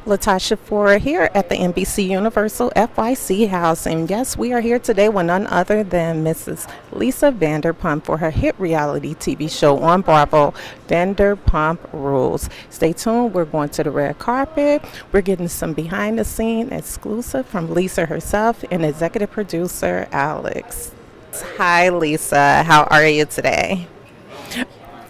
Latasha Ford here at the NBC Universal FYC House. And yes, we are here today with none other than Mrs. Lisa Vanderpump for her hit reality TV show on Bravo, Vanderpump Rules. Stay tuned. We're going to the red carpet. We're getting some behind the scene exclusive from Lisa herself and executive producer Alex. Hi, Lisa. How are you today?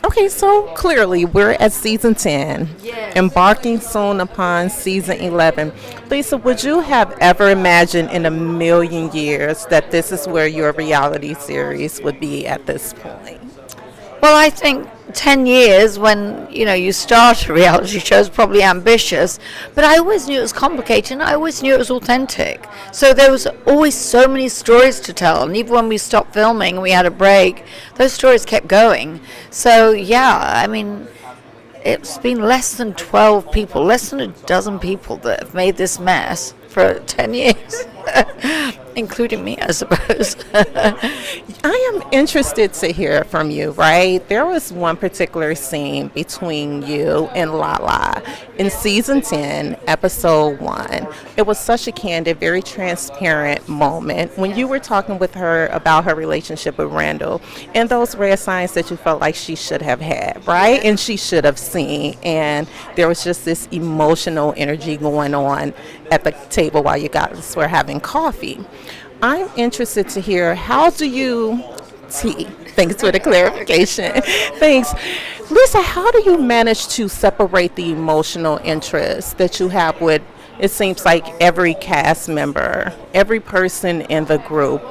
Okay, so clearly we're at season 10, embarking soon upon season 11. Lisa, would you have ever imagined in a million years that this is where your reality series would be at this point? Well, I think 10 years when, you start a reality show is probably ambitious, but I always knew it was complicated and I always knew it was authentic. So there was always so many stories to tell, and even when we stopped filming and we had a break, those stories kept going. So it's been less than 12 people, less than a dozen people that have made this mess for 10 years, including me, I suppose. I am interested to hear from you, right? There was one particular scene between you and Lala in season 10, episode 1. It was such a candid, very transparent moment when you were talking with her about her relationship with Randall and those red signs that you felt like she should have had, right? And she should have seen. And there was just this emotional energy going on at the table while you guys were having coffee. I'm interested to hear, thanks for the clarification. Thanks. Lisa, how do you manage to separate the emotional interest that you have with, it seems like, every cast member, every person in the group,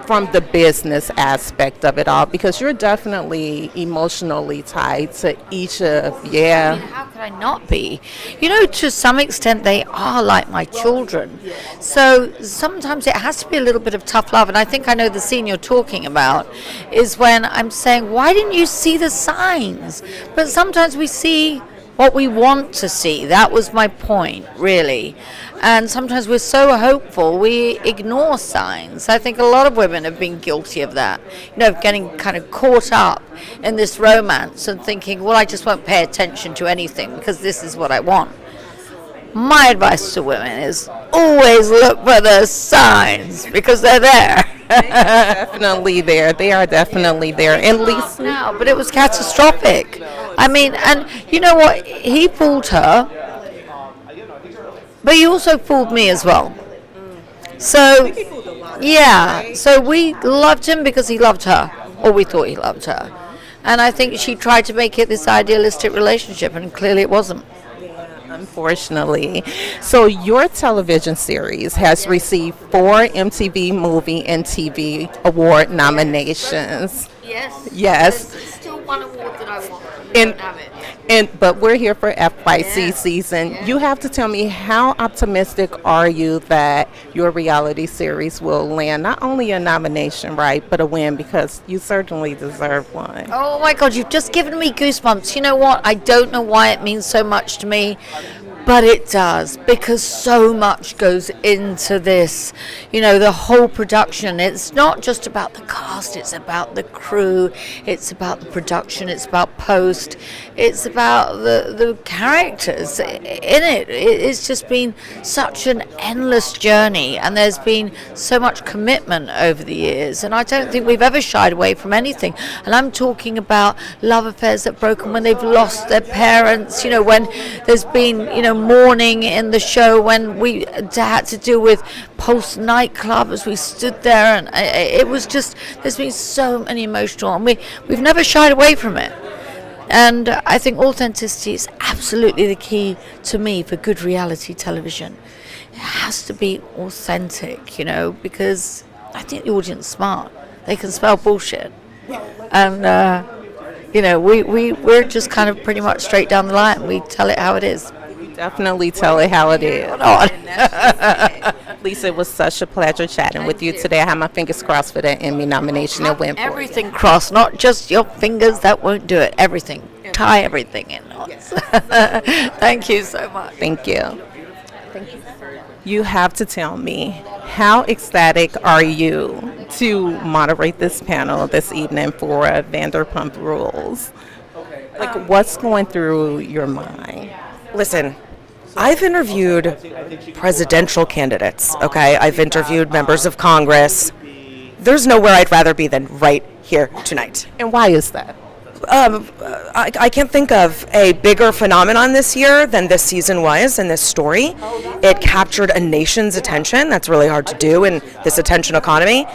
from the business aspect of it all? Because you're definitely emotionally tied to each of, How could I not be? To some extent they are like my children. So sometimes it has to be a little bit of tough love. And I think I know the scene you're talking about is when I'm saying, why didn't you see the signs? But sometimes we see what we want to see. That was my point, really. And sometimes we're so hopeful, we ignore signs. I think a lot of women have been guilty of that, getting kind of caught up in this romance and thinking, well, I just won't pay attention to anything because this is what I want. My advice to women is always look for the signs because they're there. They are definitely there. They are definitely there. And Lisa, now, but it was catastrophic. And you know what? He fooled her, but he also fooled me as well. So, so we loved him because he loved her, or we thought he loved her. And I think she tried to make it this idealistic relationship, and clearly it wasn't. Unfortunately. So your television series has received 4 MTV Movie and TV Award nominations. Yes. There's still one award that I want. Don't have it. But we're here for FYC season. You have to tell me, how optimistic are you that your reality series will land not only a nomination, right, but a win, because you certainly deserve one. Oh my God, you've just given me goosebumps. You know what? I don't know why it means so much to me, but it does, because so much goes into this, the whole production. It's not just about the cast, it's about the crew, it's about the production, it's about post, it's about the characters in it. It's just been such an endless journey, and there's been so much commitment over the years, and I don't think we've ever shied away from anything. And I'm talking about love affairs that have broken when they've lost their parents, when there's been, mourning in the show, when we had to deal with post nightclub as we stood there, and it was just, there's been so many emotional, and we've never shied away from it. And I think authenticity is absolutely the key to me for good reality television. It has to be authentic, because I think the audience is smart. They can smell bullshit, and we're just kind of pretty much straight down the line. We tell it how it is. Definitely tell it how it is. Lisa, it was such a pleasure chatting with you today. I have my fingers crossed for that Emmy nomination and win for everything crossed, not just your fingers. That won't do it. Everything. Tie everything in knots. Thank you so much. Thank you. Thank you. You have to tell me, how ecstatic are you to moderate this panel this evening for Vanderpump Rules? Like, what's going through your mind? Listen, I've interviewed presidential candidates, okay? I've interviewed members of Congress. There's nowhere I'd rather be than right here tonight. And why is that? I can't think of a bigger phenomenon this year than this season was and this story. It captured a nation's attention. That's really hard to do in this attention economy.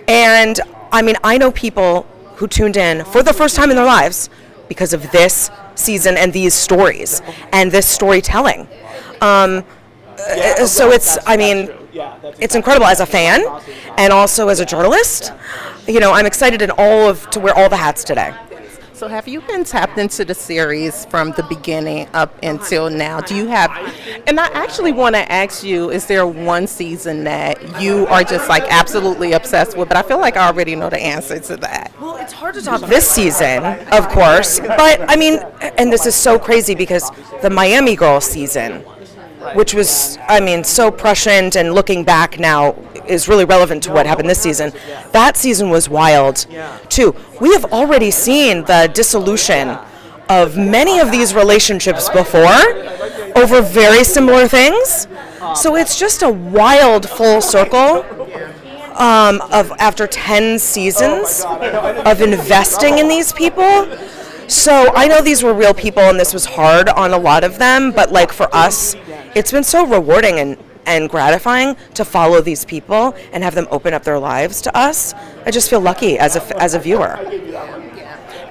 And I mean, I know people who tuned in for the first time in their lives because of this season and these stories and this storytelling. So it's incredible as a fan and also as a journalist. You know, I'm excited to wear all the hats today. So have you been tapped into the series from the beginning up until now? Do you have, and I actually want to ask you, is there one season that you are just like absolutely obsessed with? But I feel like I already know the answer to that. Well, it's hard to top this season, of course, but I mean, and this is so crazy because the Miami Girl season, which was, I mean, so prescient and looking back now is really relevant to what happened this season. That season was wild, too. We have already seen the dissolution of many of these relationships before over very similar things. So it's just a wild full circle of after 10 seasons of investing in these people. So I know these were real people and this was hard on a lot of them, but like for us, it's been so rewarding and gratifying to follow these people and have them open up their lives to us. I just feel lucky as a viewer.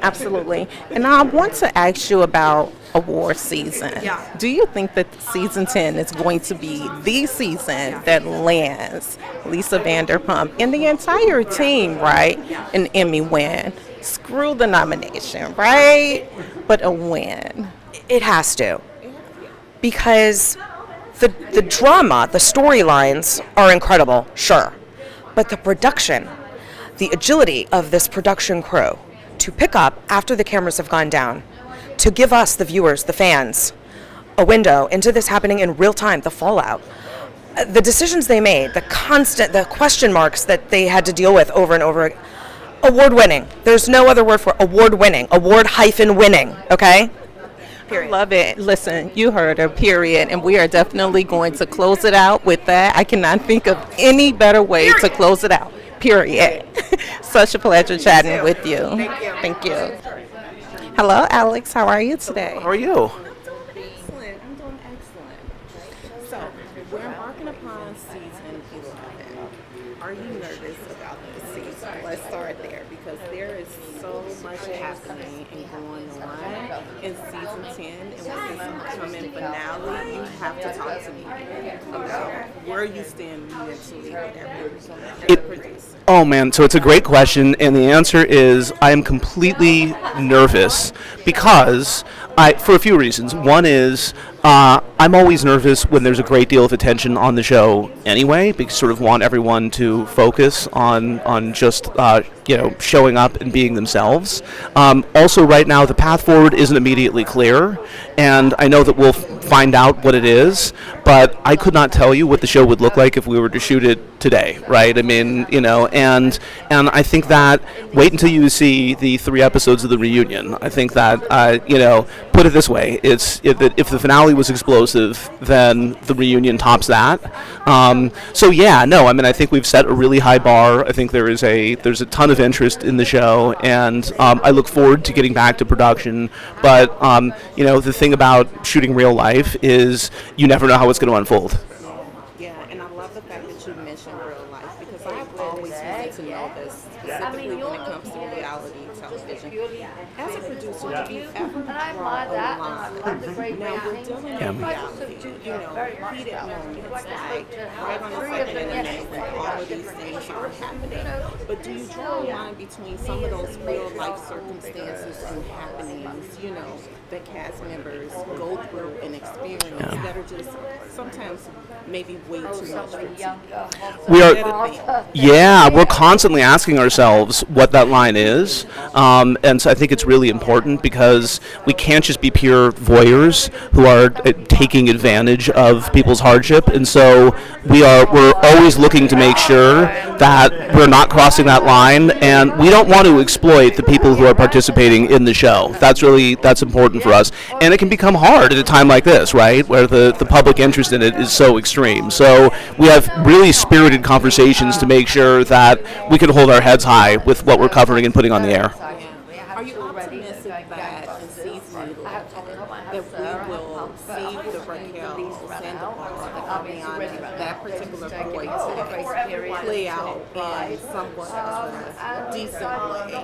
Absolutely. And I want to ask you about award season. Do you think that season 10 is going to be the season that lands Lisa Vanderpump and the entire team, right, an Emmy win? Screw the nomination, right? But a win. It has to. Because the drama, the storylines are incredible, sure. But the production, the agility of this production crew to pick up after the cameras have gone down, to give us, the viewers, the fans, a window into this happening in real time, the fallout. The decisions they made, the question marks that they had to deal with over and over again. Award-winning. There's no other word for award-winning. Award-winning, okay? Period. Love it. Listen, you heard her, period. And we are definitely going to close it out with that. I cannot think of any better way to close it out, period. Such a pleasure chatting with you. Thank you. Hello, Alex. How are you today? How are you? Excellent. I'm doing excellent. So, we're embarking upon season 11. Are you nervous about this season? Let's start there because there is so much happening and going on in season 10. And with this coming finale, you have to talk to me about where you stand mentally with everything as a producer. Oh man, so it's a great question, and the answer is I am completely nervous because for a few reasons. One is I'm always nervous when there's a great deal of attention on the show anyway, because sort of want everyone to focus on just showing up and being themselves. Also, right now the path forward isn't immediately clear, and I know that we'll find out what it is, but I could not tell you what the show would look like if we were to shoot it today, right? I mean, and I think that wait until you see the 3 episodes of the reunion. I think that put it this way: if the finale was explosive, then the reunion tops that. I think we've set a really high bar. I think there's a ton of interest in the show, and I look forward to getting back to production. But the thing about shooting real life is you never know how it's going to unfold. Yeah, and I love the fact that you mentioned real life because I've always wanted to know this, specifically when it comes to reality television. As a producer, have you ever drawn a line? Now, we're dealing with reality, heated moments, like right on the second of the day when all of these things are happening. But do you draw a line between some of those real life circumstances and happenings, that cast members go through and experience that are just sometimes maybe way too much for we're constantly asking ourselves what that line is, and so I think it's really critically important because we can't just be pure voyeurs who are taking advantage of people's hardship, and so we're always looking to make sure that we're not crossing that line, and we don't want to exploit the people who are participating in the show. That's important for us, and it can become hard at a time like this, right, where the public interest in it is so extreme. So we have really spirited conversations to make sure that we can hold our heads high with what we're covering and putting on the air. Are you optimistic that in season that we will see the Raquel Sandoval that particular point play out in somewhat of a decent way? Are you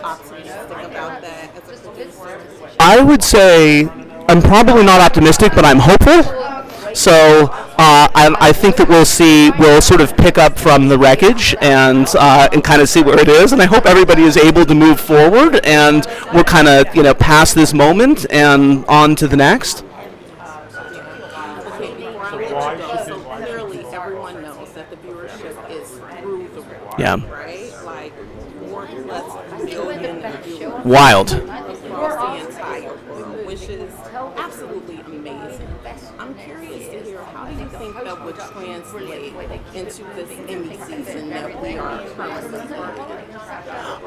optimistic about that as a producer? I would say I'm probably not optimistic, but I'm hopeful. So I think that we'll sort of pick up from the wreckage and kind of see where it is. And I hope everybody is able to move forward, and we're kind of past this moment and on to the next. Okay, before I let you go, so clearly everyone knows that the viewership is through the roof, Yeah. right? Like 4+ million viewers Wild. across the entire world, which is absolutely amazing. I'm curious to hear, how do you think that would translate into this Emmy season that we are currently in?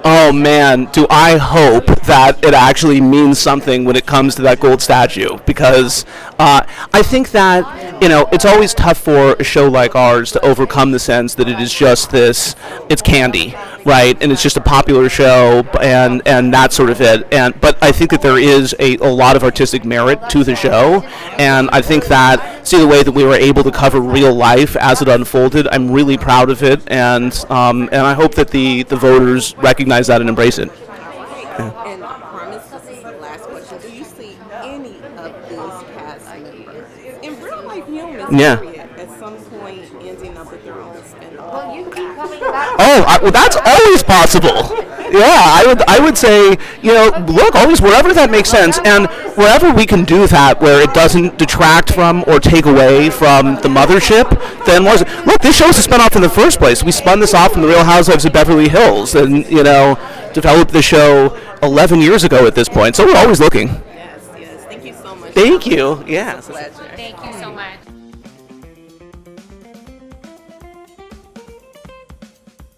Oh man, do I hope that it actually means something when it comes to that gold statue, because I think that it's always tough for a show like ours to overcome the sense that it is just it's candy, right, and it's just a popular show and that's sort of it. But I think that there is a lot of artistic merit to the show, and I think that the way that we were able to cover real life as it unfolded, I'm really proud of it, and I hope that the voters recognize that and embrace it. And I promise this is the last question. Do you see any of these cast members in real life humans, Yeah. period, at some point ending up with their own spin-off? Well, that's always possible. Yeah, I would say, look, always wherever that makes sense, and wherever we can do that, where it doesn't detract from or take away from the mothership, then look, this show was a spin-off in the first place. We spun this off from the Real Housewives of Beverly Hills, and developed the show 11 years ago at this point. So we're always looking. Yes. Thank you so much. Thank you. Yeah. It's a pleasure. Thank you so much.